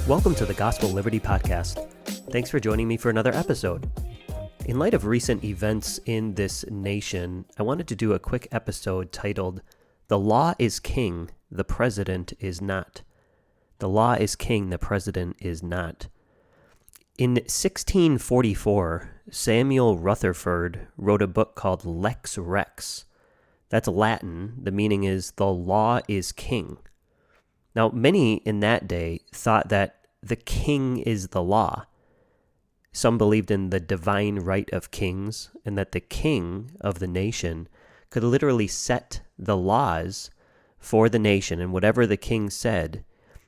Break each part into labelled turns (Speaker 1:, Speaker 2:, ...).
Speaker 1: Welcome to the Gospel Liberty Podcast. Thanks for joining me for another episode. In light of recent events in this nation, I wanted to do a quick episode titled, "The Law is King, the President is Not." The law is king, the president is not. In 1644, Samuel Rutherford wrote a book called Lex Rex. That's Latin. The meaning is the law is king. Now, many in that day thought that the king is the law. Some believed in the divine right of kings and that the king of the nation could literally set the laws for the nation, and whatever the king said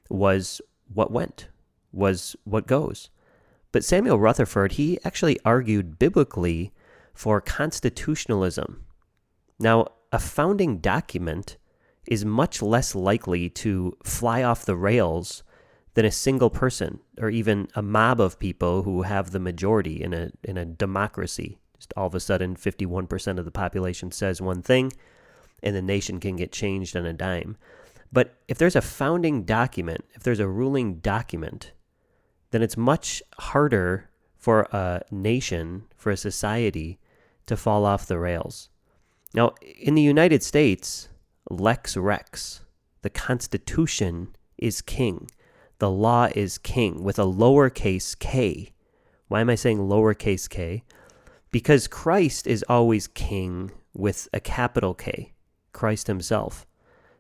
Speaker 1: was what went, was what goes. But Samuel Rutherford, he actually argued biblically for constitutionalism. Now, a founding document is much less likely to fly off the rails than a single person or even a mob of people who have the majority in a democracy. Just all of a sudden, 51% of the population says one thing, and the nation can get changed on a dime. But if there's a founding document, if there's a ruling document, then it's much harder for a nation, for a society, to fall off the rails. Now, in the United States, Lex Rex, the Constitution is king. The law is king with a lowercase k. Why am I saying lowercase k? Because Christ is always king with a capital K, Christ himself.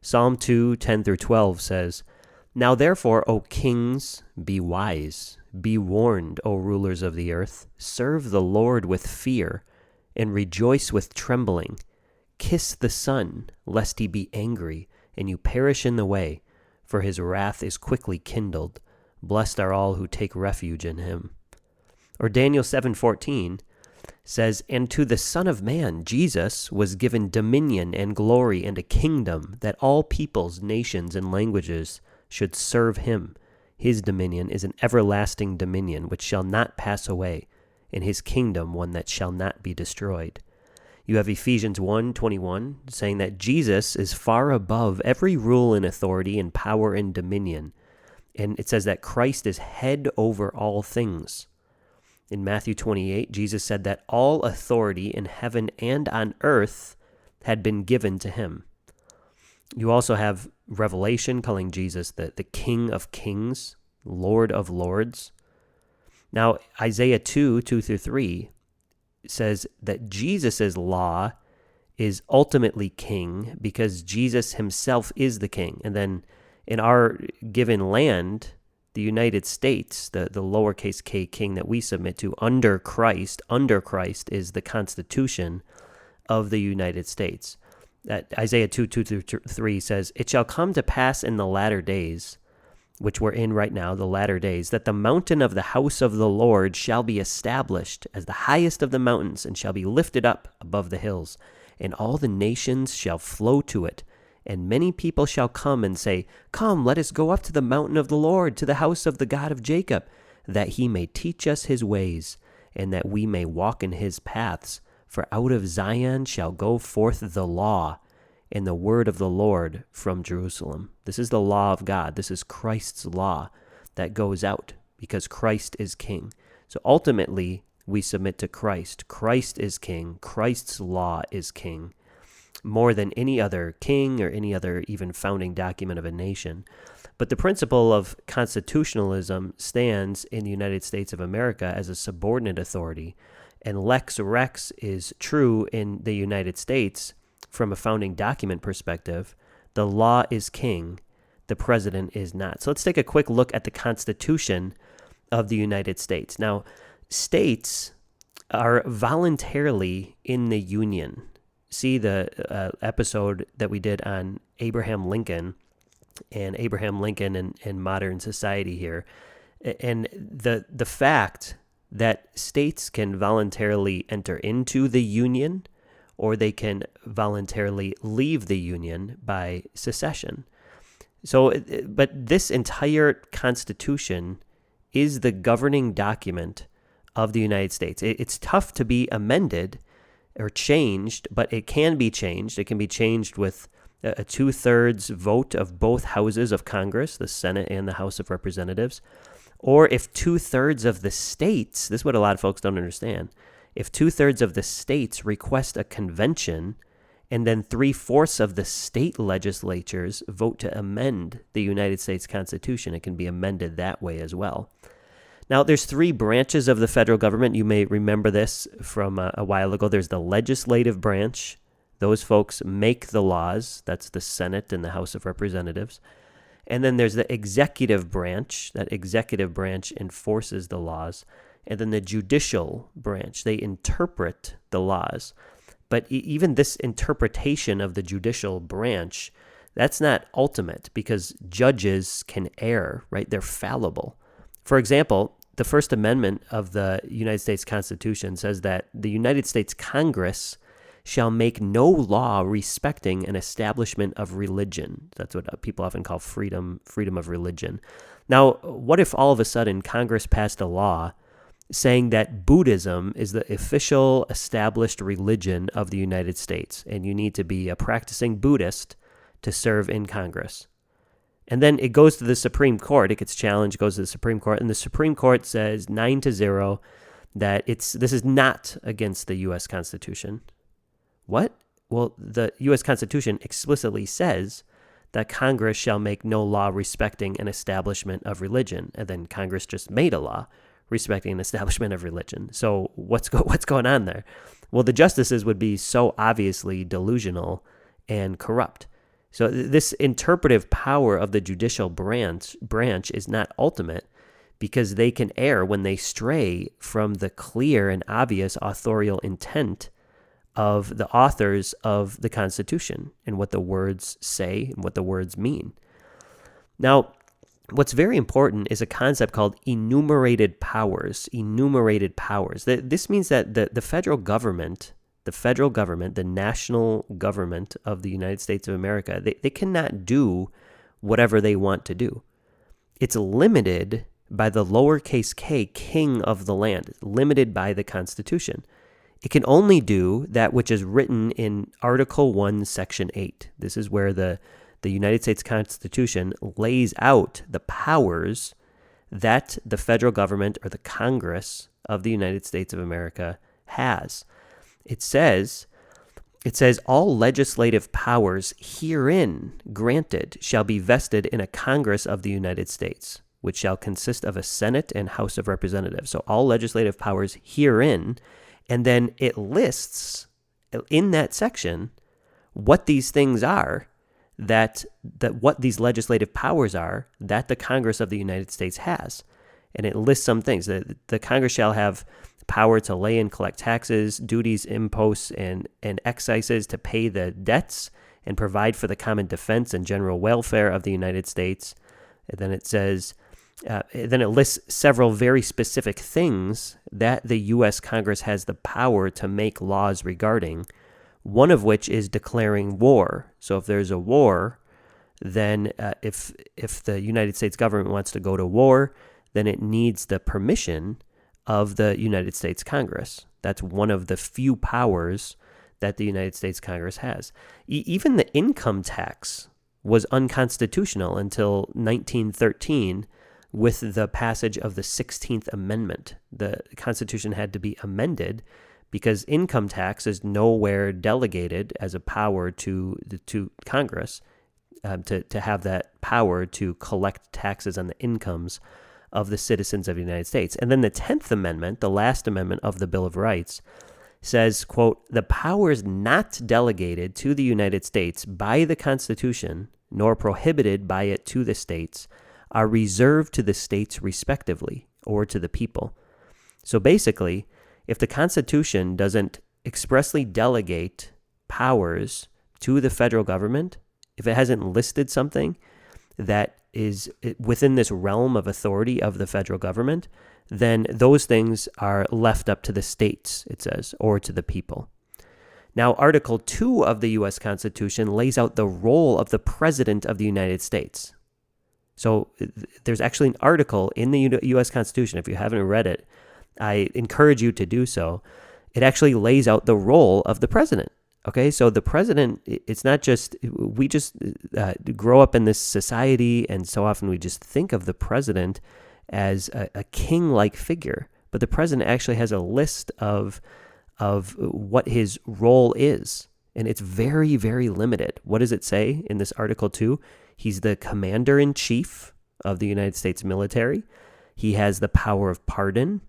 Speaker 1: Psalm 2, 10 through 12 says, "Now therefore, O kings, be wise. Be warned, O rulers of the earth. Serve the Lord with fear and rejoice with trembling. Kiss the Son, lest he be angry, and you perish in the way, for his wrath is quickly kindled. Blessed are all who take refuge in him." Or Daniel 7:14 says, "And to the Son of Man, Jesus, was given dominion and glory and a kingdom, that all peoples, nations, and languages should serve him. His dominion is an everlasting dominion which shall not pass away, and his kingdom one that shall not be destroyed." You have Ephesians 1:21 saying that Jesus is far above every rule and authority and power and dominion. And it says that Christ is head over all things. In Matthew 28, Jesus said that all authority in heaven and on earth had been given to him. You also have Revelation calling Jesus the King of Kings, Lord of Lords. Now, Isaiah 2 through 3 says that Jesus' law is ultimately king because Jesus himself is the king. And then in our given land, the United States, the lowercase k king that we submit to under Christ is the Constitution of the United States. That Isaiah 2 through 3 says, "It shall come to pass in the latter days," which we're in right now, the latter days, "that the mountain of the house of the Lord shall be established as the highest of the mountains, and shall be lifted up above the hills, and all the nations shall flow to it. And many people shall come and say, Come, let us go up to the mountain of the Lord, to the house of the God of Jacob, that he may teach us his ways, and that we may walk in his paths. For out of Zion shall go forth the law, and the word of the Lord from Jerusalem." This is the law of God. This is Christ's law that goes out because Christ is king. So ultimately, we submit to Christ. Christ is king. Christ's law is king, more than any other king or any other even founding document of a nation. But the principle of constitutionalism stands in the United States of America as a subordinate authority, and Lex Rex is true in the United States. From a founding document perspective, the law is king, the president is not. So let's take a quick look at the Constitution of the United States. Now, states are voluntarily in the Union. See the episode that we did on Abraham Lincoln and modern society here. And the fact that states can voluntarily enter into the union or they can voluntarily leave the union by secession. So, but this entire Constitution is the governing document of the United States. It's tough to be amended or changed, but it can be changed. It can be changed with a 2/3 vote of both houses of Congress, the Senate and the House of Representatives. Or if 2/3 of the states, this is what a lot of folks don't understand, if 2/3 of the states request a convention and then 3/4 of the state legislatures vote to amend the United States Constitution, it can be amended that way as well. Now, there's 3 branches of the federal government. You may remember this from a while ago. There's the legislative branch. Those folks make the laws. That's the Senate and the House of Representatives. And then there's the executive branch. That executive branch enforces the laws. And then the judicial branch, they interpret the laws. But even this interpretation of the judicial branch, that's not ultimate because judges can err, right? They're fallible. For example, the First Amendment of the United States Constitution says that the United States Congress shall make no law respecting an establishment of religion. That's what people often call freedom of religion. Now, what if all of a sudden Congress passed a law saying that Buddhism is the official established religion of the United States, and you need to be a practicing Buddhist to serve in Congress? And then it goes to the Supreme Court. It gets challenged, goes to the Supreme Court, and the Supreme Court says 9-0 that this is not against the U.S. Constitution. What? Well, the U.S. Constitution explicitly says that Congress shall make no law respecting an establishment of religion, and then Congress just made a law respecting an establishment of religion. So what's going on there? Well, the justices would be so obviously delusional and corrupt. So this interpretive power of the judicial branch is not ultimate because they can err when they stray from the clear and obvious authorial intent of the authors of the Constitution and what the words say and what the words mean. Now, what's very important is a concept called enumerated powers. Enumerated powers. This means that the federal government, the national government of the United States of America, they cannot do whatever they want to do. It's limited by the lowercase k, king of the land, limited by the Constitution. It can only do that which is written in Article 1, Section 8. This is where the United States Constitution lays out the powers that the federal government or the Congress of the United States of America has. It says, all legislative powers herein granted shall be vested in a Congress of the United States, which shall consist of a Senate and House of Representatives. So all legislative powers herein, and then it lists in that section what these things are, that what these legislative powers are that the Congress of the United States has. And it lists some things. The Congress shall have power to lay and collect taxes, duties, imposts, and excises, to pay the debts and provide for the common defense and general welfare of the United States. And then it says, then it lists several very specific things that the U.S. Congress has the power to make laws regarding, one of which is declaring war. So if there's a war, then if the United States government wants to go to war, then it needs the permission of the United States Congress. That's one of the few powers that the United States Congress has. Even the income tax was unconstitutional until 1913 with the passage of the 16th Amendment. The Constitution had to be amended because income tax is nowhere delegated as a power to Congress to have that power to collect taxes on the incomes of the citizens of the United States. And then the 10th Amendment, the last amendment of the Bill of Rights, says, quote, the powers not delegated to the United States by the Constitution, nor prohibited by it to the states, are reserved to the states respectively, or to the people. So basically, if the Constitution doesn't expressly delegate powers to the federal government, if it hasn't listed something that is within this realm of authority of the federal government, then those things are left up to the states, it says, or to the people. Now, Article 2 of the U.S. Constitution lays out the role of the President of the United States. So there's actually an article in the U.S. Constitution. If you haven't read it, I encourage you to do so. It actually lays out the role of the president. Okay, so the president, it's not just, we just grow up in this society, and so often we just think of the president as a king-like figure. But the president actually has a list of what his role is, and it's very, very limited. What does it say in this Article 2? He's the commander-in-chief of the United States military. He has the power of pardon.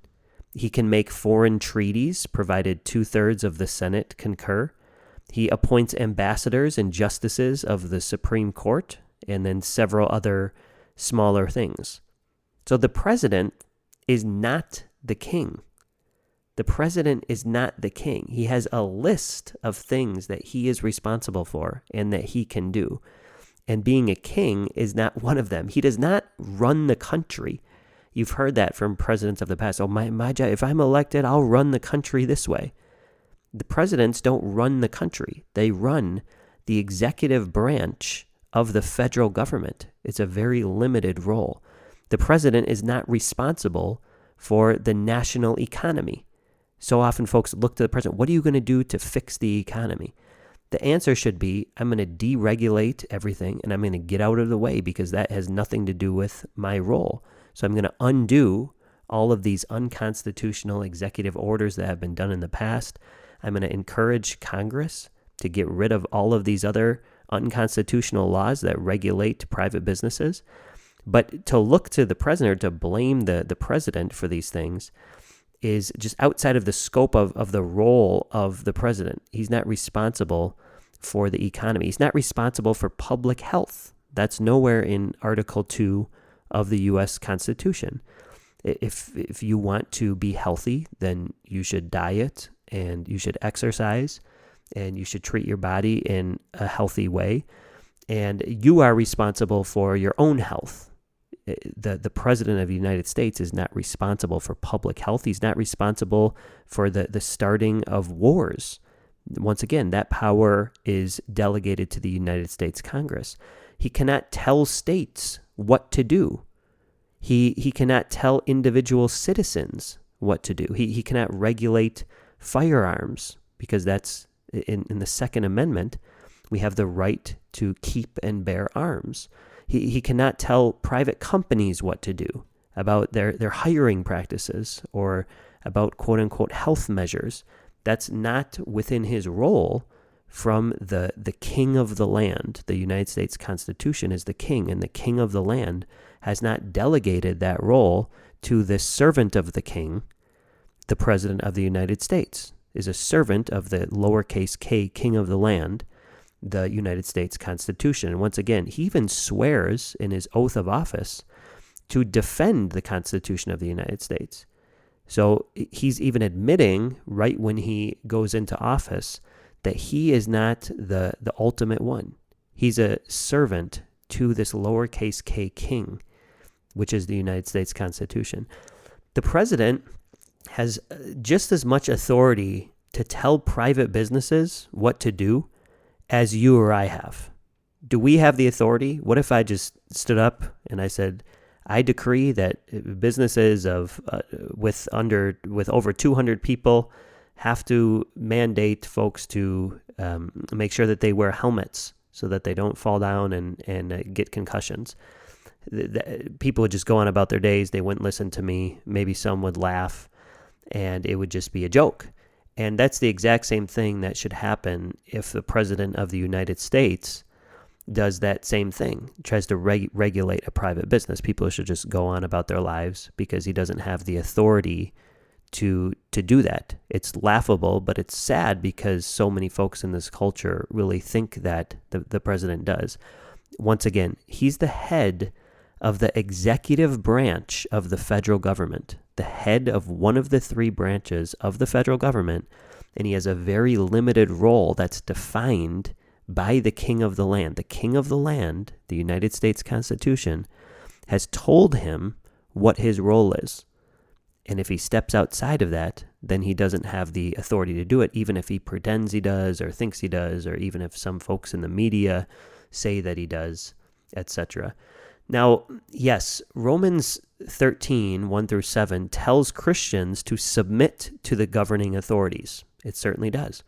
Speaker 1: He can make foreign treaties, provided 2/3 of the Senate concur. He appoints ambassadors and justices of the Supreme Court, and then several other smaller things. So the president is not the king. The president is not the king. He has a list of things that he is responsible for and that he can do. And being a king is not one of them. He does not run the country. You've heard that from presidents of the past. Oh, my job, if I'm elected, I'll run the country this way. The presidents don't run the country. They run the executive branch of the federal government. It's a very limited role. The president is not responsible for the national economy. So often folks look to the president. What are you going to do to fix the economy? The answer should be, I'm going to deregulate everything and I'm going to get out of the way because that has nothing to do with my role. So I'm going to undo all of these unconstitutional executive orders that have been done in the past. I'm going to encourage Congress to get rid of all of these other unconstitutional laws that regulate private businesses. But to look to the president or to blame the president for these things is just outside of the scope of the role of the president. He's not responsible for the economy. He's not responsible for public health. That's nowhere in Article 2 of the U.S. Constitution. If you want to be healthy, then you should diet and you should exercise and you should treat your body in a healthy way. And you are responsible for your own health. The president of the United States is not responsible for public health. He's not responsible for the starting of wars. Once again, that power is delegated to the United States Congress. He cannot tell states what to do. He cannot tell individual citizens what to do. He cannot regulate firearms because that's in the Second Amendment. We have the right to keep and bear arms. He cannot tell private companies what to do about their hiring practices or about quote-unquote health measures. That's not within his role from the king of the land. The United States Constitution is the king, and the king of the land has not delegated that role to the servant of the king. The president of the United States is a servant of the lowercase k king of the land, the United States Constitution. And once again, he even swears in his oath of office to defend the Constitution of the United States. So he's even admitting right when he goes into office that he is not the ultimate one. He's a servant to this lowercase k king, which is the United States Constitution. The president has just as much authority to tell private businesses what to do as you or I have. Do we have the authority? What if I just stood up and I said, I decree that businesses with over 200 people have to mandate folks to make sure that they wear helmets so that they don't fall down and get concussions. People would just go on about their days. They wouldn't listen to me. Maybe some would laugh, and it would just be a joke. And that's the exact same thing that should happen if the president of the United States does that same thing, tries to regulate a private business. People should just go on about their lives because he doesn't have the authority to do that. It's laughable, but it's sad because so many folks in this culture really think that the president does. Once again, he's the head of the executive branch of the federal government, the head of one of the three branches of the federal government, and he has a very limited role that's defined by the king of the land. The king of the land, the United States Constitution, has told him what his role is. And if he steps outside of that, then he doesn't have the authority to do it, even if he pretends he does or thinks he does, or even if some folks in the media say that he does, etc. Now, yes, Romans 13, 1 through 7, tells Christians to submit to the governing authorities. It certainly does.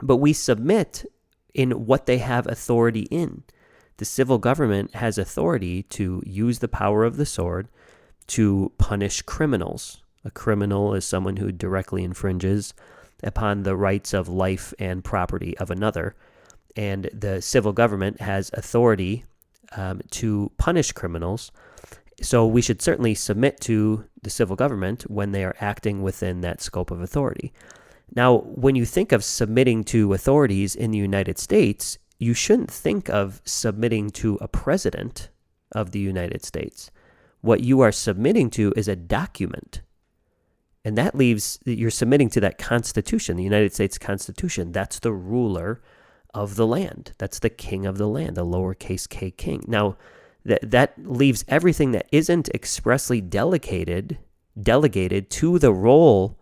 Speaker 1: But we submit in what they have authority in. The civil government has authority to use the power of the sword to punish criminals. A criminal is someone who directly infringes upon the rights of life and property of another. And the civil government has authority to punish criminals. So we should certainly submit to the civil government when they are acting within that scope of authority. Now, when you think of submitting to authorities in the United States, you shouldn't think of submitting to a president of the United States. What you are submitting to is a document. And that leaves, you're submitting to that Constitution, the United States Constitution. That's the ruler of the land. That's the king of the land, the lowercase k king. Now, that leaves everything that isn't expressly delegated to the role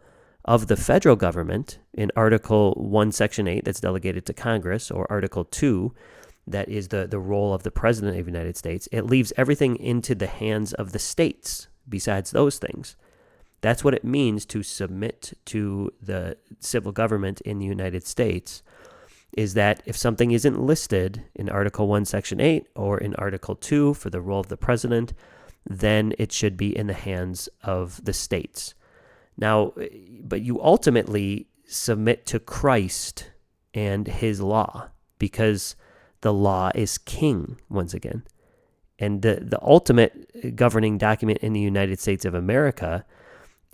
Speaker 1: of the federal government in Article 1, Section 8, that's delegated to Congress, or Article 2, that is the role of the President of the United States. It leaves everything into the hands of the states besides those things. That's what it means to submit to the civil government in the United States, is that if something isn't listed in Article 1, Section 8, or in Article 2 for the role of the president, then it should be in the hands of the states. Now, but you ultimately submit to Christ and his law, because the law is king, once again. And the ultimate governing document in the United States of America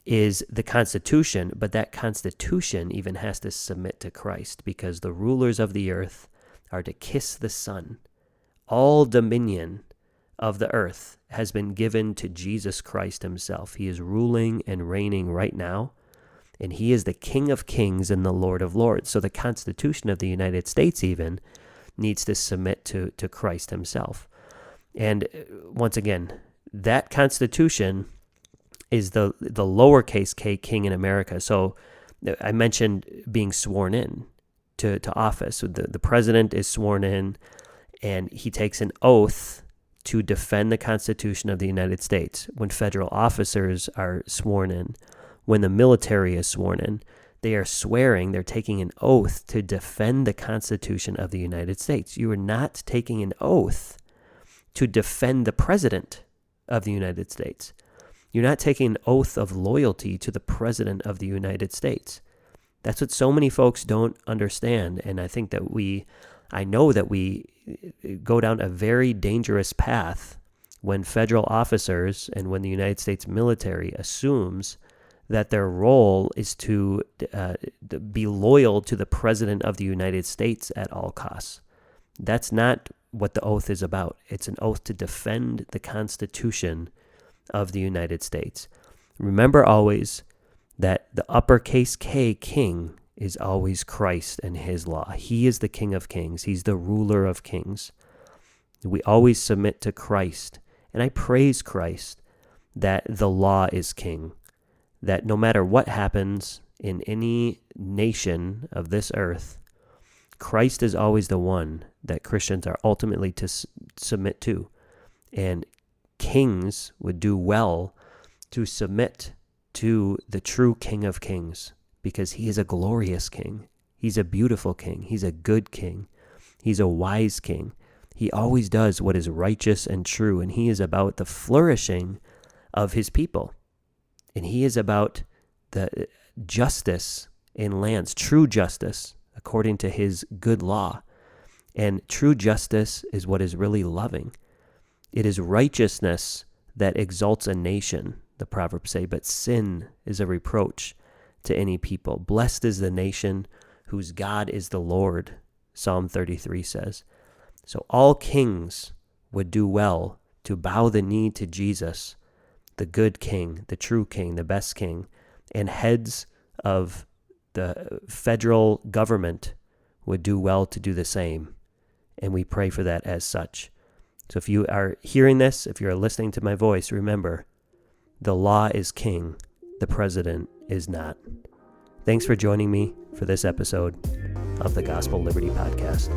Speaker 1: is the Constitution, but that Constitution even has to submit to Christ, because the rulers of the earth are to kiss the Son. All dominion of the earth has been given to Jesus Christ himself. He is ruling and reigning right now, and he is the King of Kings and the Lord of Lords. So the Constitution of the United States even needs to submit to Christ himself. And once again, that Constitution is the lowercase k king in America. So I mentioned being sworn in to office. So the president is sworn in, and he takes an oath to defend the Constitution of the United States. When federal officers are sworn in, when the military is sworn in, they are swearing, they're taking an oath to defend the Constitution of the United States. You are not taking an oath to defend the President of the United States. You're not taking an oath of loyalty to the President of the United States. That's what so many folks don't understand. And I think that I know that we go down a very dangerous path when federal officers and when the United States military assumes that their role is to be loyal to the President of the United States at all costs. That's not what the oath is about. It's an oath to defend the Constitution of the United States. Remember always that the uppercase K king is always Christ and his law. He is the King of Kings. He's the ruler of kings. We always submit to Christ. And I praise Christ that the law is king, that no matter what happens in any nation of this earth, Christ is always the one that Christians are ultimately to submit to. And kings would do well to submit to the true King of Kings, because he is a glorious king. He's a beautiful king. He's a good king. He's a wise king. He always does what is righteous and true, and he is about the flourishing of his people. And he is about the justice in lands, true justice, according to his good law. And true justice is what is really loving. It is righteousness that exalts a nation, the Proverbs say, but sin is a reproach to any people. Blessed is the nation whose God is the Lord, Psalm 33 says. So all kings would do well to bow the knee to Jesus, the good king, the true king, the best king, and heads of the federal government would do well to do the same. And we pray for that as such. So if you are hearing this, if you're listening to my voice, remember, the law is king, the president is not. Thanks for joining me for this episode of the Gospel Liberty Podcast.